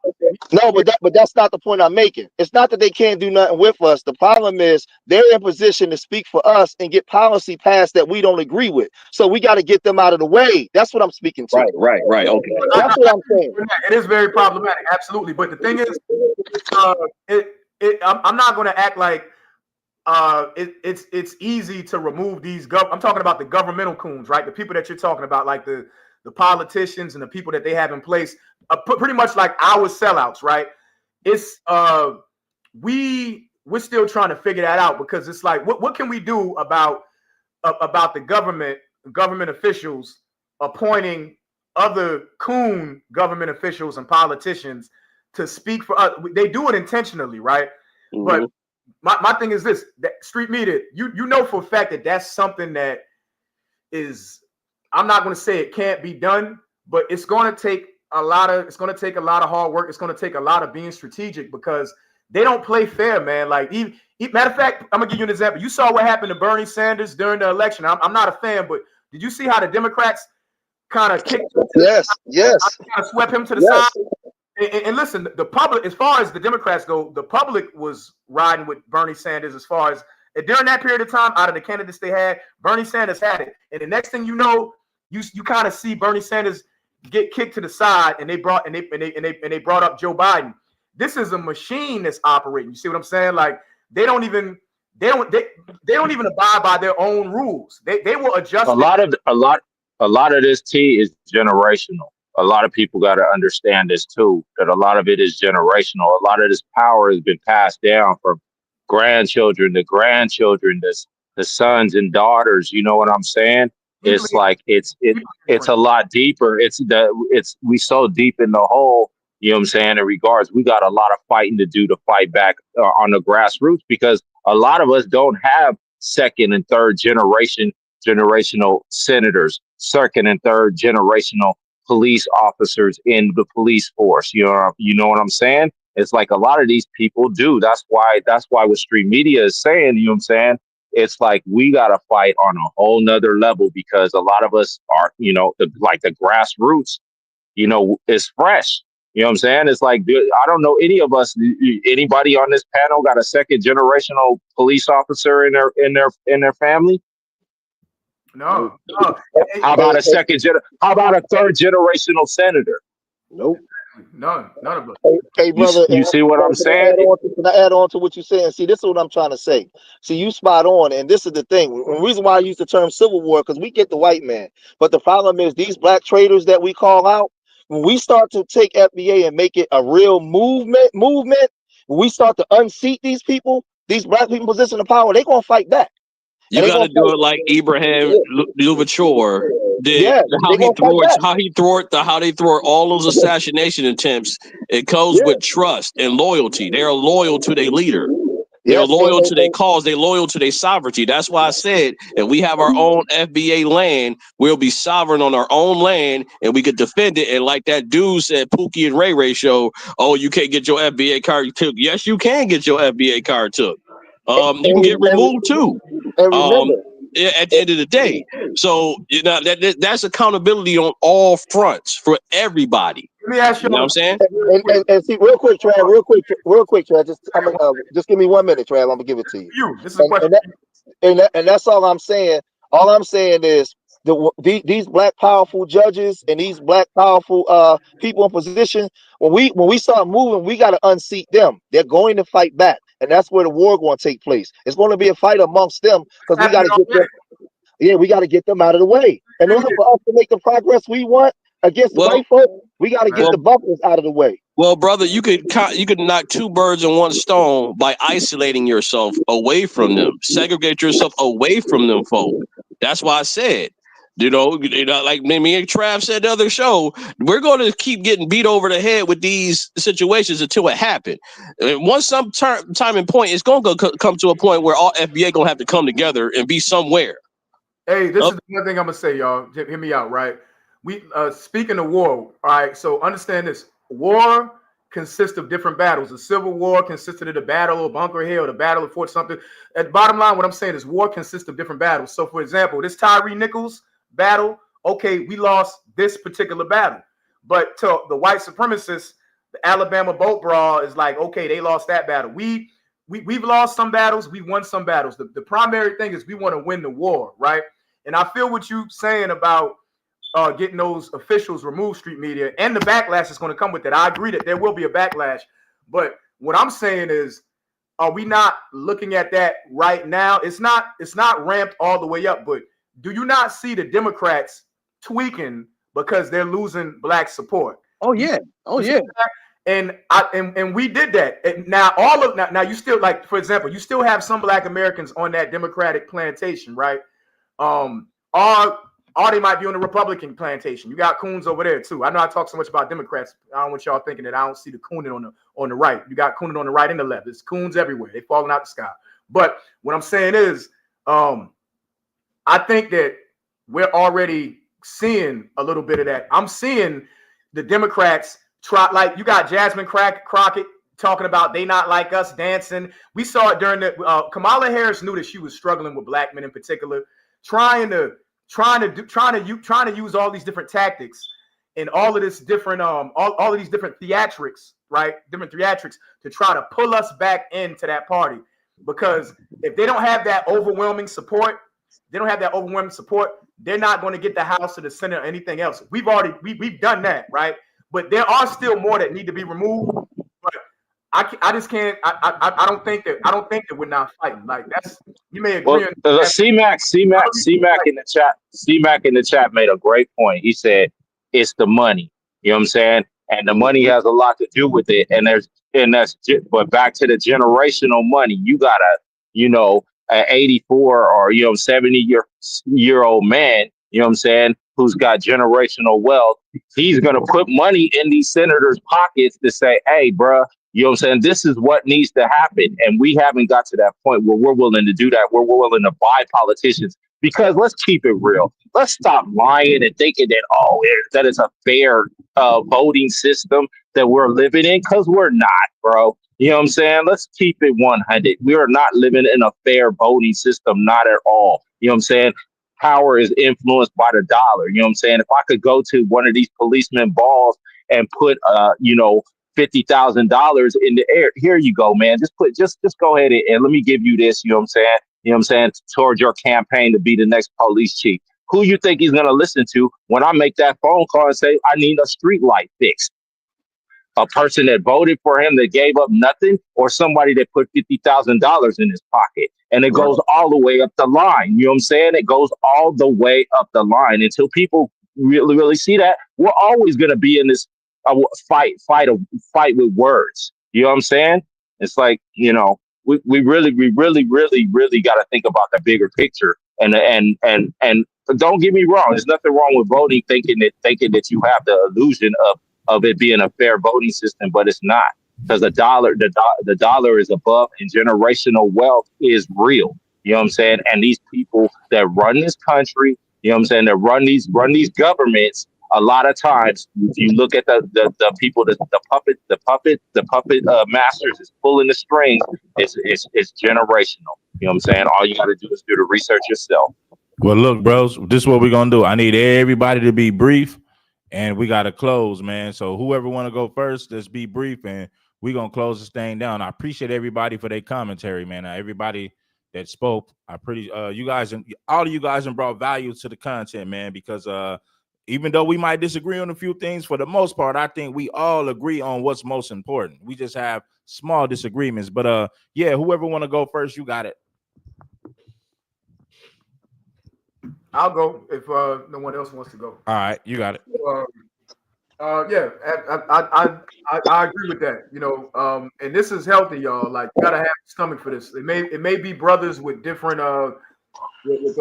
No, but that's not the point I'm making. It's not that they can't do nothing with us. The problem is they're in position to speak for us and get policy passed that we don't agree with. So we got to get them out of the way. That's what I'm speaking to. Right. Okay. That's what I'm saying. It is very problematic, absolutely. But the thing is, I'm not going to act like it's easy to remove these. I'm talking about the governmental coons, right? The people that you're talking about, like the politicians and the people that they have in place, pretty much like our sellouts, right? It's we're still trying to figure that out, because it's like, what can we do about the government officials appointing other coon government officials and politicians to speak for us? They do it intentionally, right? Mm-hmm. But my thing is this: that street media, you know for a fact that that's something that is. I'm not going to say it can't be done, but it's going to take a lot of hard work. It's going to take a lot of being strategic, because they don't play fair, man. Like, matter of fact, I'm gonna give you an example. You saw what happened to Bernie Sanders during the election. I'm not a fan, but did you see how the Democrats kind of kicked? Yes. Kind of swept him to the side. And listen, the public, as far as the Democrats go, the public was riding with Bernie Sanders as far as during that period of time. Out of the candidates they had, Bernie Sanders had it. And the next thing you know, you kind of see Bernie Sanders get kicked to the side, and they brought up Joe Biden. This is a machine that's operating. You see what I'm saying? Like they don't even abide by their own rules. They will adjust. A lot of this T is generational. A lot of people got to understand this too, that a lot of it is generational. A lot of this power has been passed down from grandchildren to grandchildren, the sons and daughters. You know what I'm saying? It's like it's a lot deeper. We so deep in the hole. You know what I'm saying? In regards, we got a lot of fighting to do to fight back on the grassroots, because a lot of us don't have second and third generational senators, second and third generational police officers in the police force. You know what I'm saying? It's like a lot of these people do. That's why what street media is saying, you know what I'm saying? It's like we got to fight on a whole nother level, because a lot of us are, the grassroots, is fresh. You know what I'm saying? It's like, I don't know anybody on this panel got a second generational police officer in their family? No. How about a third generational senator? Nope. None of us. Hey, brother, you see what I'm saying? Can I add on to what you're saying? See, this is what I'm trying to say. See, you spot on, and this is the thing. The reason why I use the term civil war, because we get the white man, but the problem is these black traitors that we call out. When we start to take FBA and make it a real movement, when we start to unseat these people, these black people in position of power, they're gonna fight back. You got to do it like Ibrahim Louverture did. Yeah, how they thwart all those assassination attempts. It goes with trust and loyalty. They are loyal to their leader. They're loyal to their cause. They're loyal to their sovereignty. That's why I said, if we have our own FBA land, we'll be sovereign on our own land, and we could defend it. And like that dude said, Pookie and Ray Ray show, oh, you can't get your FBA card took. Yes, you can get your FBA card took. You can get removed too. At the end of the day. So that's accountability on all fronts for everybody. Let me ask you. You know what I'm saying? And see, real quick, Trav. Just give me 1 minute, Trav. I'm gonna give it to you. This is a question. And that's all I'm saying. All I'm saying is these black powerful judges and these black powerful people in position. When we start moving, we got to unseat them. They're going to fight back, and that's where the war going to take place. It's going to be a fight amongst them, because we got to get them. Yeah, we got to get them out of the way. In order for us to make the progress we want against the white folk, we got to get the buffers out of the way. Well, brother, you could knock two birds in one stone by isolating yourself away from them, segregate yourself away from them folk. That's why I said, like me and Trav said the other show, we're going to keep getting beat over the head with these situations until it happens. Once some time and point, it's going to come to a point where all FBA going to have to come together and be somewhere. Hey, this is the one thing I'm going to say, y'all. Hear me out, right? We speaking of war, all right? So understand this. War consists of different battles. The Civil War consisted of the Battle of Bunker Hill, the Battle of Fort Sumter. At the bottom line, what I'm saying is war consists of different battles. So, for example, this Tyre Nichols battle, okay, we lost this particular battle. But to the white supremacists, the Alabama boat brawl is like, okay, they lost that battle. We've lost some battles, we won some battles. The primary thing is we want to win the war, right? And I feel what you're saying about getting those officials removed, street media, and the backlash is going to come with it. I agree that there will be a backlash. But what I'm saying is, are we not looking at that right now? It's not ramped all the way up, but do you not see the Democrats tweaking because they're losing black support? Oh yeah. And we did that. And now you still, like, for example, you still have some black Americans on that Democratic plantation, right? Or they might be on the Republican plantation. You got coons over there too. I know I talk so much about Democrats. I don't want y'all thinking that I don't see the cooning on the right. You got cooning on the right and the left. There's coons everywhere. They're falling out the sky. But what I'm saying is, I think that we're already seeing a little bit of that. I'm seeing the Democrats try, like you got Jasmine Crockett talking about they not like us dancing. We saw it during the Kamala Harris knew that she was struggling with black men in particular, trying to use all these different tactics and all of this different all of these different theatrics, right? Different theatrics to try to pull us back into that party. Because if they don't have that overwhelming support, overwhelming support, they're not going to get the House or the Senate or anything else. We've done that, right? But there are still more that need to be removed. But I just can't. I don't think that we're not fighting. Like that's, you may agree. Well, C-Mac in the chat made a great point. He said it's the money. You know what I'm saying? And the money has a lot to do with it. But back to the generational money, you got an 84 or 70-year-old man, you know what I'm saying, who's got generational wealth. He's gonna put money in these senators' pockets to say, hey, bruh, you know what I'm saying, this is what needs to happen. And we haven't got to that point where we're willing to do that, where we're willing to buy politicians. Because let's keep it real. Let's stop lying and thinking that it's a fair voting system that we're living in, because we're not, bro. You know what I'm saying? Let's keep it 100. We are not living in a fair voting system, not at all. You know what I'm saying? Power is influenced by the dollar. You know what I'm saying? If I could go to one of these policeman balls and put $50,000 in the air, here you go, man. Just go ahead and let me give you this. You know what I'm saying? You know what I'm saying? Towards your campaign to be the next police chief. Who you think he's gonna listen to when I make that phone call and say I need a street light fixed? A person that voted for him that gave up nothing, or somebody that put $50,000 in his pocket? And it goes all the way up the line. You know what I'm saying? It goes all the way up the line until people really, really see that. We're always going to be in this fight with words. You know what I'm saying? It's like, we really got to think about the bigger picture. And don't get me wrong. There's nothing wrong with voting, thinking that you have the illusion of it being a fair voting system, but it's not, because the dollar is above, and generational wealth is real. You know what I'm saying? And these people that run this country, you know what I'm saying, that run these governments, a lot of times, if you look at the people, the puppet masters is pulling the strings, it's generational. You know what I'm saying? All you got to do is do the research yourself. Well, look, bros, this is what we're gonna do. I need everybody to be brief, and we gotta close, man. So whoever want to go first, let's be brief, and we're gonna close this thing down. I appreciate everybody for their commentary, man. Everybody that spoke, all of you guys have brought value to the content, man, because even though we might disagree on a few things, for the most part, I think we all agree on what's most important. We just have small disagreements. But yeah, whoever want to go first, you got it. I'll go if no one else wants to go. All right, you got it. Yeah, I agree with that. And this is healthy, y'all. Like, you gotta have stomach for this. It may be brothers with different with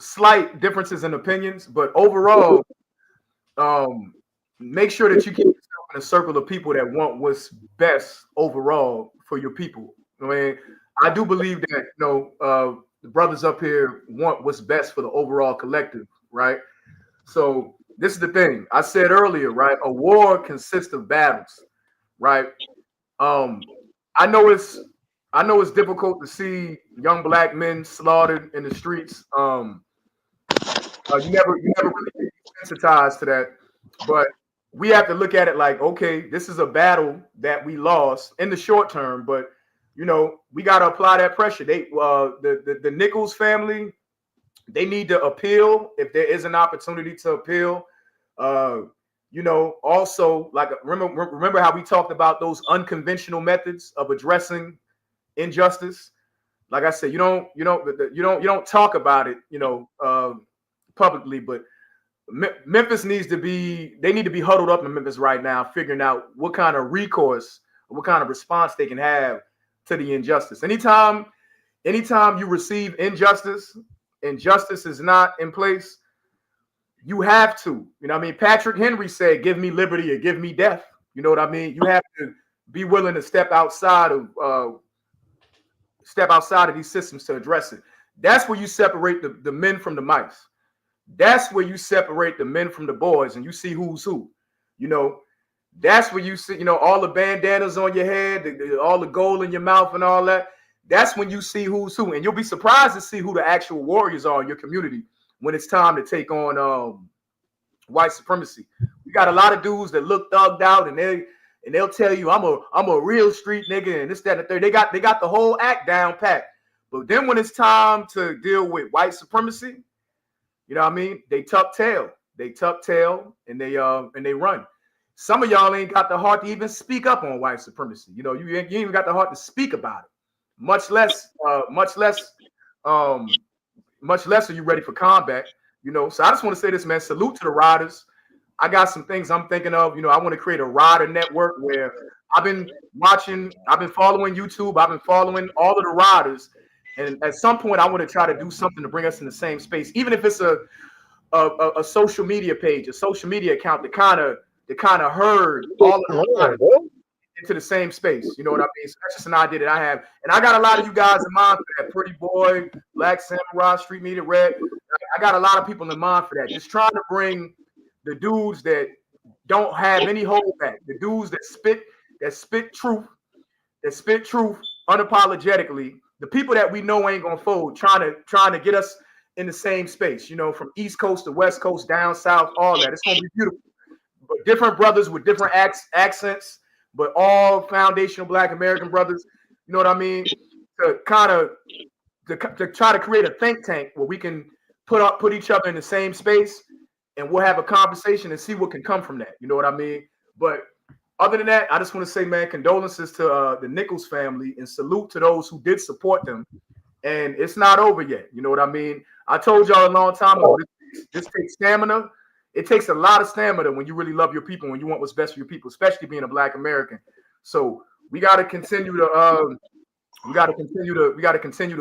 slight differences in opinions, but overall, make sure that you keep yourself in a circle of people that want what's best overall for your people. I mean, I do believe that the brothers up here want what's best for the overall collective, right? So this is the thing I said earlier, right? A war consists of battles, right? I know it's difficult to see young black men slaughtered in the streets. You never really get sensitized to that, but we have to look at it like, okay, this is a battle that we lost in the short term, but we got to apply that pressure. The Nichols family, they need to appeal if there is an opportunity to appeal. Also, like, remember how we talked about those unconventional methods of addressing injustice. Like I said, you don't talk about it, publicly, but Memphis need to be huddled up in Memphis right now, figuring out what kind of recourse, what kind of response they can have to the injustice. Anytime you receive injustice and justice is not in place, you have to, Patrick Henry said, give me liberty or give me death. You know what I mean? You have to be willing to step outside of these systems to address it. That's where you separate the men from the mice. That's where you separate the men from the boys, and you see who's who. That's where you see, all the bandanas on your head, all the gold in your mouth and all that. That's when you see who's who. And you'll be surprised to see who the actual warriors are in your community when it's time to take on white supremacy. We got a lot of dudes that look thugged out, and they'll tell you, I'm a real street nigga and this, that, and the third. They got the whole act down pat. But then when it's time to deal with white supremacy, you know what I mean? They tuck tail. They tuck tail and they run. Some of y'all ain't got the heart to even speak up on white supremacy. You know, you ain't even got the heart to speak about it. Much less are you ready for combat. You know, so I just want to say this, man. Salute to the riders. I got some things I'm thinking of. You know, I want to create a rider network where I've been following YouTube, I've been following all of the riders, and at some point I want to try to do something to bring us in the same space, even if it's a social media page, a social media account that kind of herd all of the riders into the same space. You know what I mean? So that's just an idea that I have, and I got a lot of you guys in mind for that. Pretty Boy, Black Samurai, Street Media, Red. I got a lot of people in mind for that. Just trying to bring the dudes that don't have any holdback, the dudes that spit truth unapologetically, the people that we know ain't gonna fold, trying to get us in the same space, you know, from East Coast to West Coast, down South, all that. It's gonna be beautiful. But different brothers with different accents, but all foundational Black American brothers, you know what I mean? To try to create a think tank where we can put each other in the same space, and we'll have a conversation and see what can come from that. You know what I mean? But other than that, I just want to say, man, condolences to the Nichols family and salute to those who did support them. And it's not over yet. You know what I mean? I told y'all a long time ago, this takes stamina. It takes a lot of stamina when you really love your people, when you want what's best for your people, especially being a Black American. So we got to continue to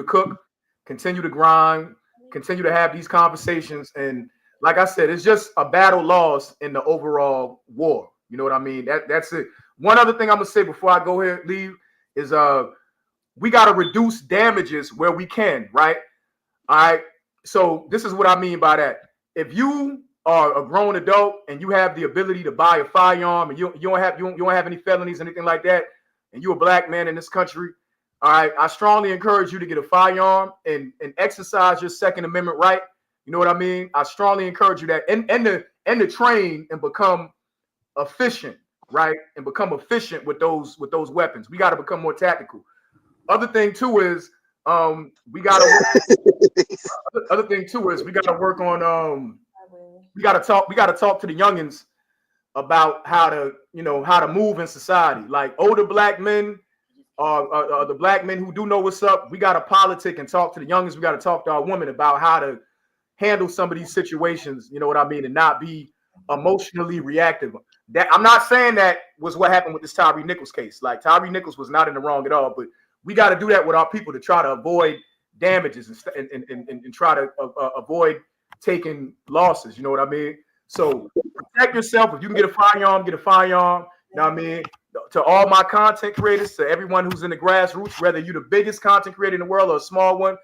cook, continue to grind, continue to have these conversations. And like I said, it's just a battle lost in the overall war. You know what I mean? That's it. One other thing I'm gonna say before I go here, leave, is we gotta reduce damages where we can, right? All right. So this is what I mean by that. If you are a grown adult and you have the ability to buy a firearm and you don't have any felonies, anything like that, and you're a Black man in this country, all right, I strongly encourage you to get a firearm and exercise your Second Amendment right. You know what I mean? I strongly encourage you that and to train and become efficient, right? And become efficient with those weapons. We got to become more tactical. Other thing too is we got to work on we got to talk to the youngins about how to move in society. Like older Black men, the Black men who do know what's up, we got to politic and talk to the youngins. We got to talk to our women about how to handle some of these situations, you know what I mean, and not be emotionally reactive. That I'm not saying that was what happened with this Tyre Nichols case. Like Tyre Nichols was not in the wrong at all, but we got to do that with our people to try to avoid damages and try to avoid taking losses. You know what I mean? So protect yourself. If you can get a firearm, get a firearm. You know what I mean? To all my content creators, to everyone who's in the grassroots, whether you're the biggest content creator in the world or a small one,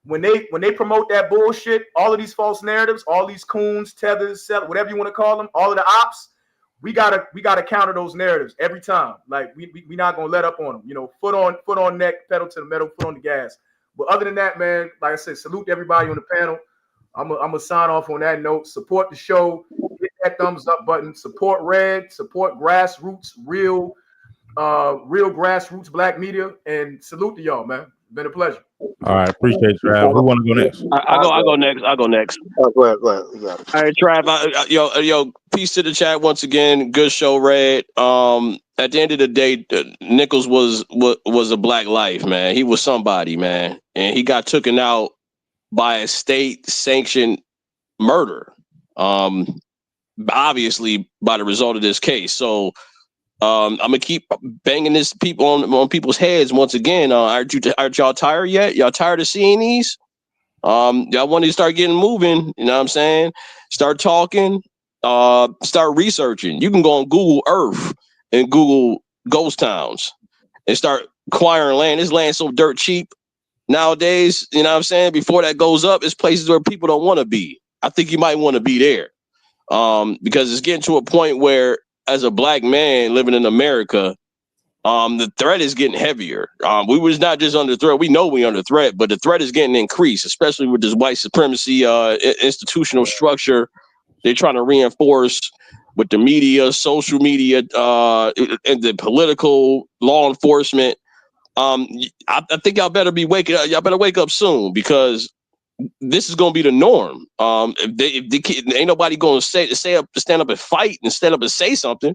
when they promote that bullshit, all of these false narratives, all these coons, tethers, whatever you want to call them, all of the ops, we gotta counter those narratives every time. Like we not gonna let up on them. You know, foot on neck, pedal to the metal, foot on the gas. But other than that, man, like I said, salute to everybody on the panel. I'm gonna sign off on that note. Support the show, hit that thumbs up button. Support Red, support grassroots, real grassroots Black media, and salute to y'all, man. Been a pleasure. All right, appreciate you, Trav. Who want to go next? I'll go next. I'll go next. Oh, go ahead. You got it. All right, Trav. Yo, peace to the chat once again. Good show, Red. At the end of the day, Nichols was a Black life, man. He was somebody, man, and he got taken out by a state-sanctioned murder. Obviously, by the result of this case. So. I'm gonna keep banging this people on people's heads once again. Aren't y'all tired yet? Y'all tired of seeing these? Y'all want to start getting moving. You know what I'm saying? Start talking. Start researching. You can go on Google Earth and Google ghost towns and start acquiring land. This land's so dirt cheap nowadays. You know what I'm saying? Before that goes up, it's places where people don't want to be. I think you might want to be there because it's getting to a point where, as a Black man living in America, the threat is getting heavier. We was not just under threat. We know we under threat, but the threat is getting increased, especially with this white supremacy institutional structure they're trying to reinforce with the media, social media, and the political law enforcement. I think y'all better be waking up. Y'all better wake up soon, because this is gonna be the norm. If ain't nobody gonna stand up and fight and stand up and say something.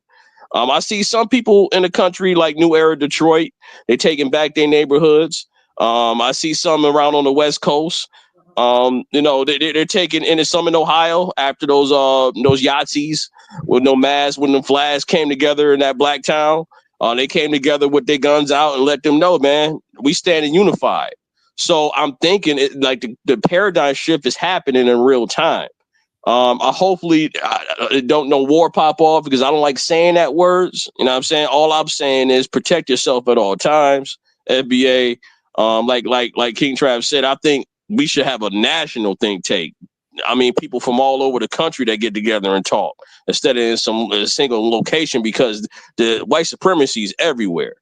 I see some people in the country like New Era Detroit, they taking back their neighborhoods. I see some around on the West Coast. They're taking, and there's some in Ohio after those Yahtzees with no mask, when the flags came together in that black town. They came together with their guns out and let them know, man, we standing unified. So I'm thinking the paradigm shift is happening in real time. I don't know war pop off, because I don't like saying that words. You know what I'm saying? All I'm saying is protect yourself at all times. FBA, like King Trav said, I think we should have a national think tank. I mean, people from all over the country that get together and talk instead of in some single location, because the white supremacy is everywhere.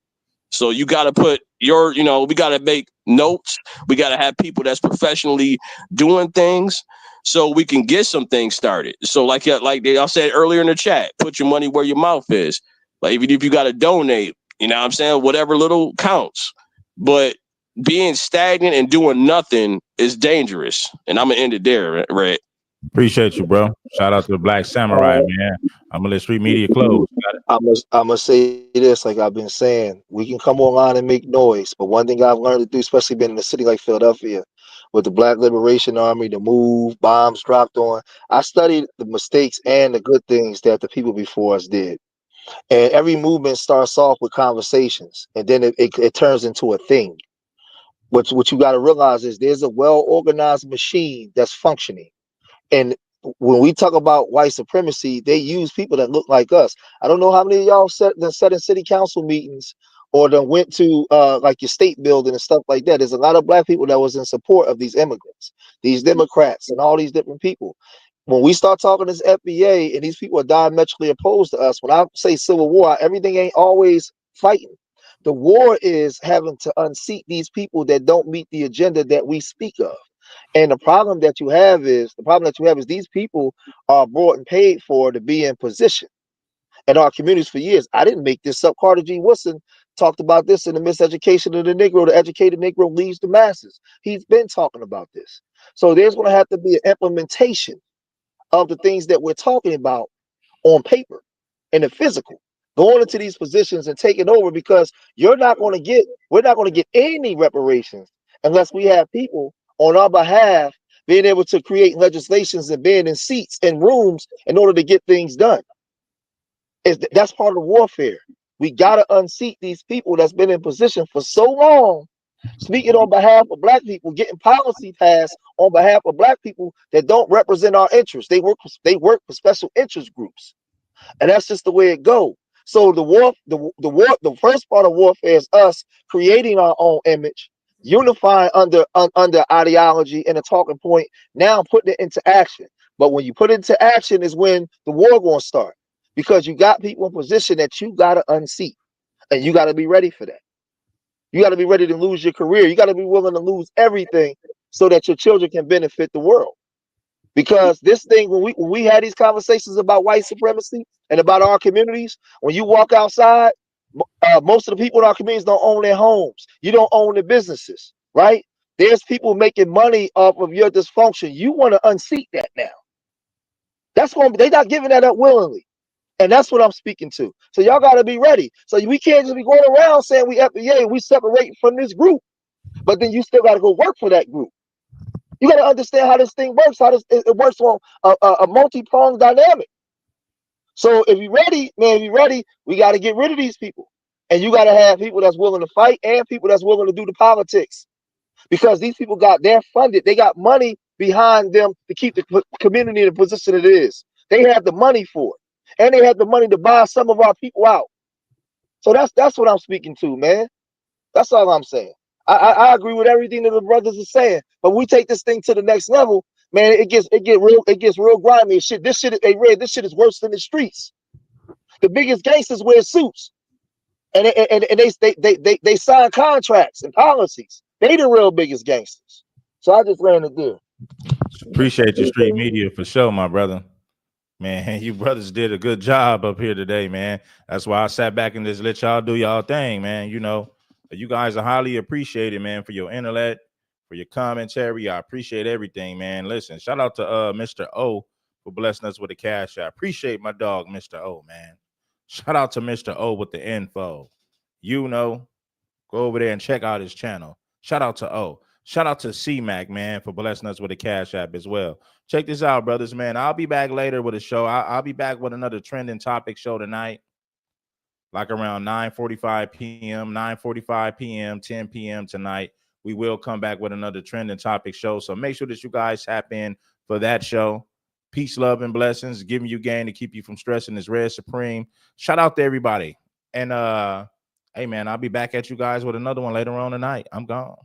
So you got to put we got to make notes. We got to have people that's professionally doing things, so we can get some things started. So like I said earlier in the chat, put your money where your mouth is. Like even if you got to donate, you know what I'm saying, whatever little counts. But being stagnant and doing nothing is dangerous. And I'm gonna end it there, Red. Appreciate you, bro. Shout out to the Black Samurai, man. I'm gonna let Street Media close. I must say this, like I've been saying, we can come online and make noise, but one thing I've learned to do, especially being in a city like Philadelphia, with the Black Liberation Army, the move, bombs dropped on, I studied the mistakes and the good things that the people before us did. And every movement starts off with conversations, and then it turns into a thing. What you got to realize is there's a well-organized machine that's functioning. And when we talk about white supremacy, they use people that look like us. I don't know how many of y'all sat in city council meetings or then went to like your state building and stuff like that. There's a lot of black people that was in support of these immigrants, these Democrats, and all these different people. When we start talking this FBA and these people are diametrically opposed to us, when I say civil war, everything ain't always fighting. The war is having to unseat these people that don't meet the agenda that we speak of. And the problem that you have is these people are brought and paid for to be in position in our communities for years. I didn't make this up. Carter G. Woodson talked about this in The Miseducation of the Negro. The educated Negro leads the masses. He's been talking about this. So there's going to have to be an implementation of the things that we're talking about on paper and the physical, going into these positions and taking over, because we're not going to get any reparations unless we have people on our behalf being able to create legislations and being in seats and rooms in order to get things done. That's part of the warfare. We got to unseat these people that's been in position for so long, speaking on behalf of black people, getting policy passed on behalf of black people that don't represent our interests. They work for special interest groups, and that's just the way it goes. So the first part of warfare is us creating our own image, unifying under ideology and a talking point, now putting it into action. But when you put it into action is when the war going to start, because you got people in position that you got to unseat, and you got to be ready for that. You got to be ready to lose your career. You got to be willing to lose everything so that your children can benefit the world. Because this thing, when we had these conversations about white supremacy and about our communities, when you walk outside, most of the people in our communities don't own their homes. You don't own their businesses, right? There's people making money off of your dysfunction. You want to unseat that now. They're not giving that up willingly. And that's what I'm speaking to. So y'all got to be ready. So we can't just be going around saying we FBA and we separate from this group, but then you still got to go work for that group. You got to understand how this thing works, it works on a multi-pronged dynamic. So if you're ready, we got to get rid of these people. And you got to have people that's willing to fight and people that's willing to do the politics. Because these people they're funded. They got money behind them to keep the community in the position it is. They have the money for it. And they have the money to buy some of our people out. So that's what I'm speaking to, man. That's all I'm saying. I agree with everything that the brothers are saying, but we take this thing to the next level, man. It gets real grimy. This shit is worse than the streets. The biggest gangsters wear suits, and they sign contracts and policies. They the real biggest gangsters. So I just ran it there. Appreciate your Street Media for sure, my brother. Man, you brothers did a good job up here today, man. That's why I sat back and just let y'all do y'all thing, man. You know, You guys are highly appreciated, man, for your intellect, for your commentary. I appreciate everything, man. Listen, shout out to Mr. O for blessing us with the cash. I appreciate my dog, Mr. O, man. Shout out to Mr. O with the info. You know, go over there and check out his channel. Shout out to O. Shout out to C-Mac, man, for blessing us with a cash app as well. Check this out, brothers, man. I'll be back later with a show. I'll be back with another trending topic show tonight, like around 9:45 p.m., 9:45 p.m., 10 p.m. tonight. We will come back with another trending topic show. So make sure that you guys tap in for that show. Peace, love, and blessings. Giving you game to keep you from stressing is Red Supreme. Shout out to everybody. And hey, man, I'll be back at you guys with another one later on tonight. I'm gone.